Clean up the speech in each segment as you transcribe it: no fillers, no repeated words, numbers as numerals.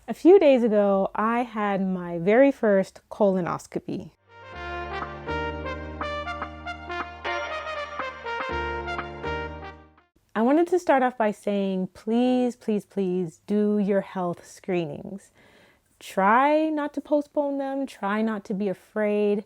A few days ago, I had my very first colonoscopy. I wanted to start off by saying, please, please, please do your health screenings. Try not to postpone them. Try not to be afraid.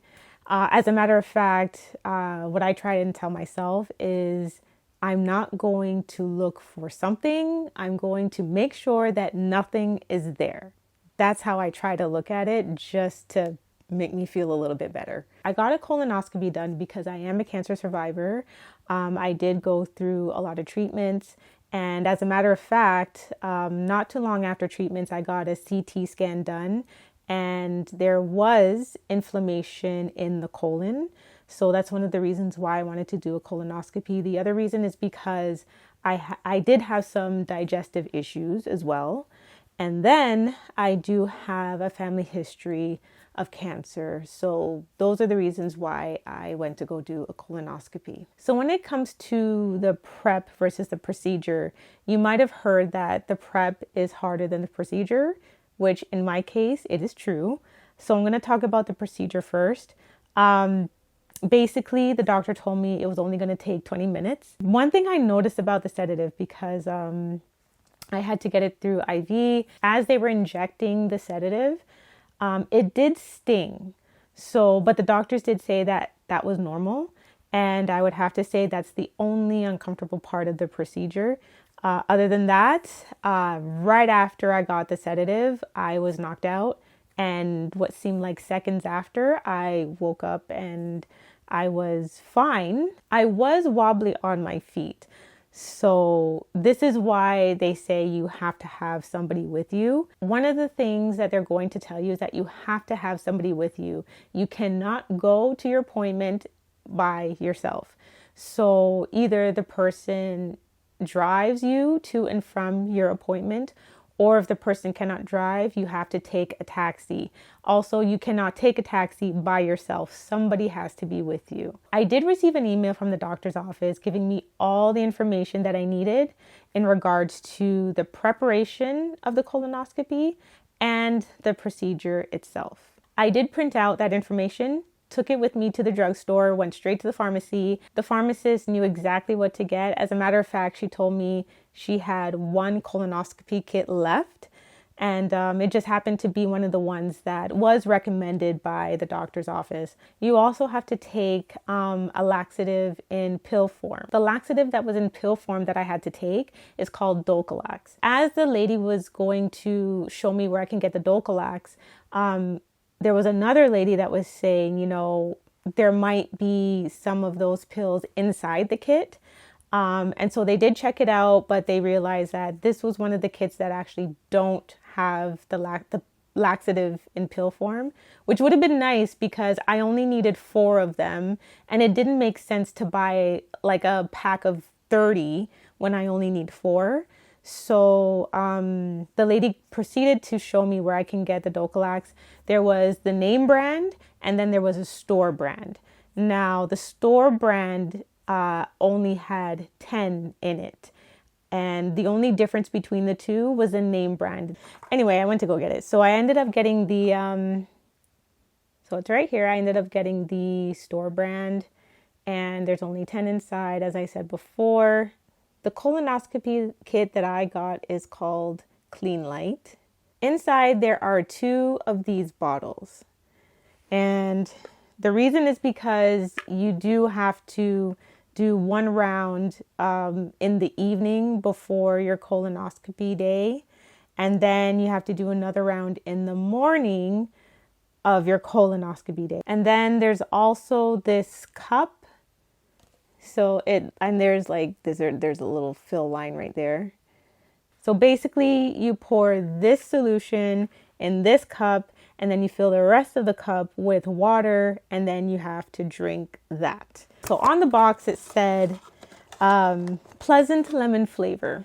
As a matter of fact, what I try and tell myself is I'm not going to look for something. I'm going to make sure that nothing is there. That's how I try to look at it, just to make me feel a little bit better. I got a colonoscopy done because I am a cancer survivor. I did go through a lot of treatments. And as a matter of fact, not too long after treatments, I got a CT scan done and there was inflammation in the colon. So that's one of the reasons why I wanted to do a colonoscopy. The other reason is because I did have some digestive issues as well. And then I do have a family history of cancer. So those are the reasons why I went to go do a colonoscopy. So when it comes to the prep versus the procedure, you might have heard that the prep is harder than the procedure, which in my case, it is true. So I'm going to talk about the procedure first. Basically, the doctor told me it was only going to take 20 minutes. One thing I noticed about the sedative, because I had to get it through IV, as they were injecting the sedative, it did sting. So, but the doctors did say that that was normal. And I would have to say that's the only uncomfortable part of the procedure. Other than that, right after I got the sedative, I was knocked out. And what seemed like seconds after, I woke up and I was fine. I was wobbly on my feet. So this is why they say you have to have somebody with you. One of the things that they're going to tell you is that you have to have somebody with you. You cannot go to your appointment by yourself. So either the person drives you to and from your appointment, or if the person cannot drive, you have to take a taxi. Also, you cannot take a taxi by yourself. Somebody has to be with you. I did receive an email from the doctor's office giving me all the information that I needed in regards to the preparation of the colonoscopy and the procedure itself. I did print out that information, took it with me to the drugstore, went straight to the pharmacy. The pharmacist knew exactly what to get. As a matter of fact, she told me she had one colonoscopy kit left. And it just happened to be one of the ones that was recommended by the doctor's office. You also have to take a laxative in pill form. The laxative that was in pill form that I had to take is called Dulcolax. As the lady was going to show me where I can get the Dulcolax, there was another lady that was saying, you know, there might be some of those pills inside the kit. And so they did check it out, but they realized that this was one of the kits that actually don't have the laxative in pill form, which would have been nice because I only needed 4 of them. And it didn't make sense to buy like a pack of 30 when I only need 4. So the lady proceeded to show me where I can get the Dulcolax. There was the name brand and then there was a store brand. Now the store brand only had 10 in it. And the only difference between the two was the name brand. Anyway, I went to go get it. So I ended up getting the, so it's right here. I ended up getting the store brand and there's only 10 inside, as I said before. The colonoscopy kit that I got is called Clean Light. Inside there are 2 of these bottles. And the reason is because you do have to do 1 round in the evening before your colonoscopy day. And then you have to do another round in the morning of your colonoscopy day. And then there's also this cup. So there's like, there's a little fill line right there. So basically you pour this solution in this cup and then you fill the rest of the cup with water and then you have to drink that. So on the box it said pleasant lemon flavor.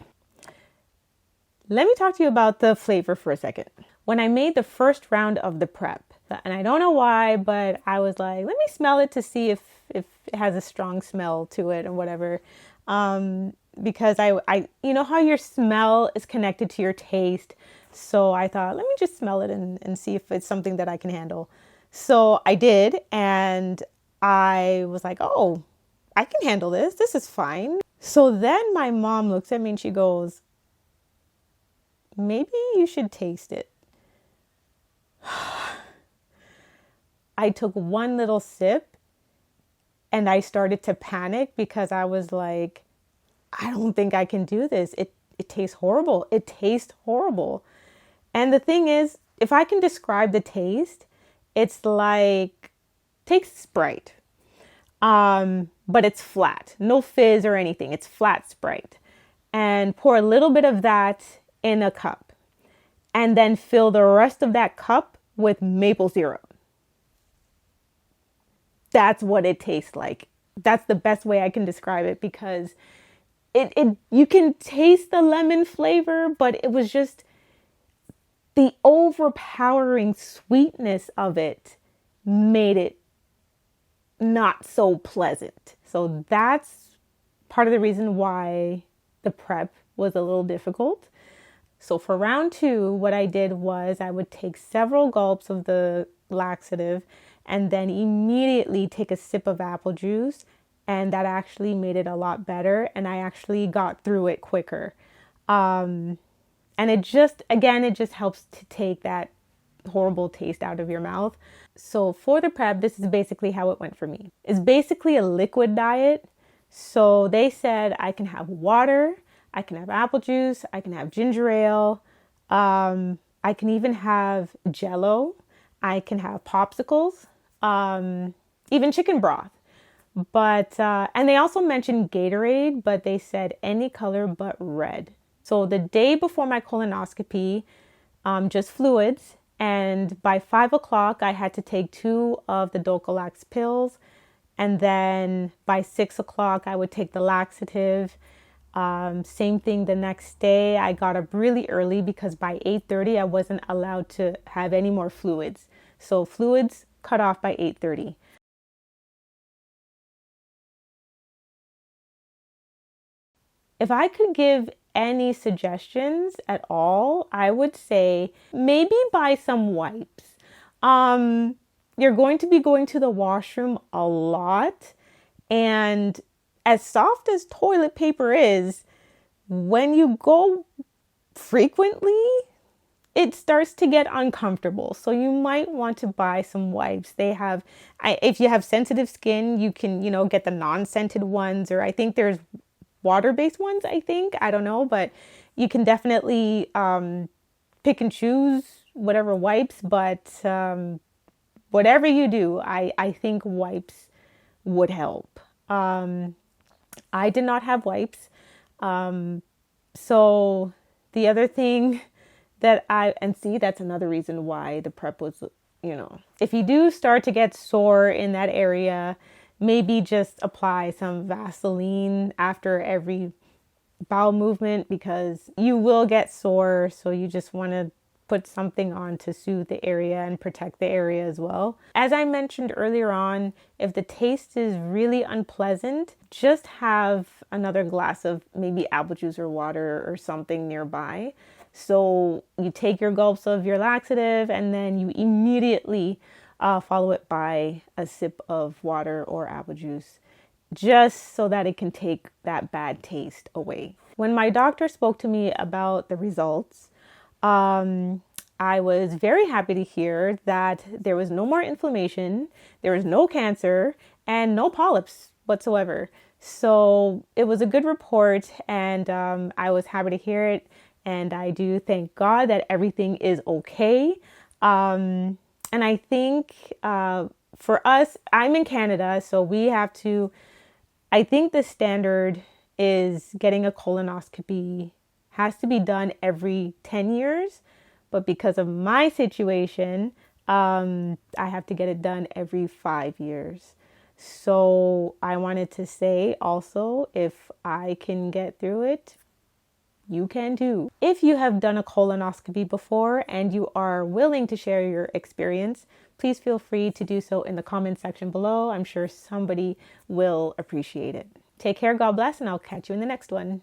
Let me talk to you about the flavor for a second. When I made the first round of the prep, and I don't know why, but I was like, let me smell it to see if it has a strong smell to it or whatever. Because I you know how your smell is connected to your taste. So I thought, let me just smell it and see if it's something that I can handle. So I did, and I was like, oh, I can handle this. This is fine. So then my mom looks at me and she goes, maybe you should taste it. I took one little sip and I started to panic because I was like, I don't think I can do this. It tastes horrible. It tastes horrible. And the thing is, if I can describe the taste, it's like, take Sprite, but it's flat, no fizz or anything. It's flat Sprite, and pour a little bit of that in a cup, and then fill the rest of that cup with maple syrup. That's what it tastes like. That's the best way I can describe it, because it you can taste the lemon flavor, but it was just the overpowering sweetness of it made it not so pleasant. So that's part of the reason why the prep was a little difficult. So for round 2, what I did was I would take several gulps of the laxative and then immediately take a sip of apple juice. And that actually made it a lot better. And I actually got through it quicker. And it just helps to take that horrible taste out of your mouth. So for the prep, this is basically how it went for me. It's basically a liquid diet. So they said I can have water, I can have apple juice, I can have ginger ale, I can even have Jello, I can have popsicles, even chicken broth. But and they also mentioned Gatorade, but they said any color but red. So the day before my colonoscopy, just fluids. And by 5 o'clock, I had to take 2 of the Dulcolax pills. And then by 6 o'clock, I would take the laxative. Same thing the next day. I got up really early because by 8:30, I wasn't allowed to have any more fluids. So fluids cut off by 8:30. If I could give any suggestions at all, I would say maybe buy some wipes. You're going to be going to the washroom a lot, and as soft as toilet paper is, when you go frequently, it starts to get uncomfortable. So you might want to buy some wipes. They have, if you have sensitive skin, you can, get the non-scented ones, or I think there's water-based ones, I don't know, but you can definitely pick and choose whatever wipes, but whatever you do, I think wipes would help. I did not have wipes. So the other thing that that's another reason why the prep was, if you do start to get sore in that area, maybe just apply some Vaseline after every bowel movement, because you will get sore. So you just want to put something on to soothe the area and protect the area as well. As I mentioned earlier on, if the taste is really unpleasant, just have another glass of maybe apple juice or water or something nearby. So you take your gulps of your laxative and then you immediately follow it by a sip of water or apple juice, just so that it can take that bad taste away. When my doctor spoke to me about the results, I was very happy to hear that there was no more inflammation, there was no cancer, and no polyps whatsoever. So it was a good report, and I was happy to hear it. And I do thank God that everything is okay. And I think for us, I'm in Canada, so we have to, I think the standard is getting a colonoscopy has to be done every 10 years. But because of my situation, I have to get it done every 5 years. So I wanted to say also, if I can get through it, you can too. If you have done a colonoscopy before and you are willing to share your experience, please feel free to do so in the comment section below. I'm sure somebody will appreciate it. Take care, God bless, and I'll catch you in the next one.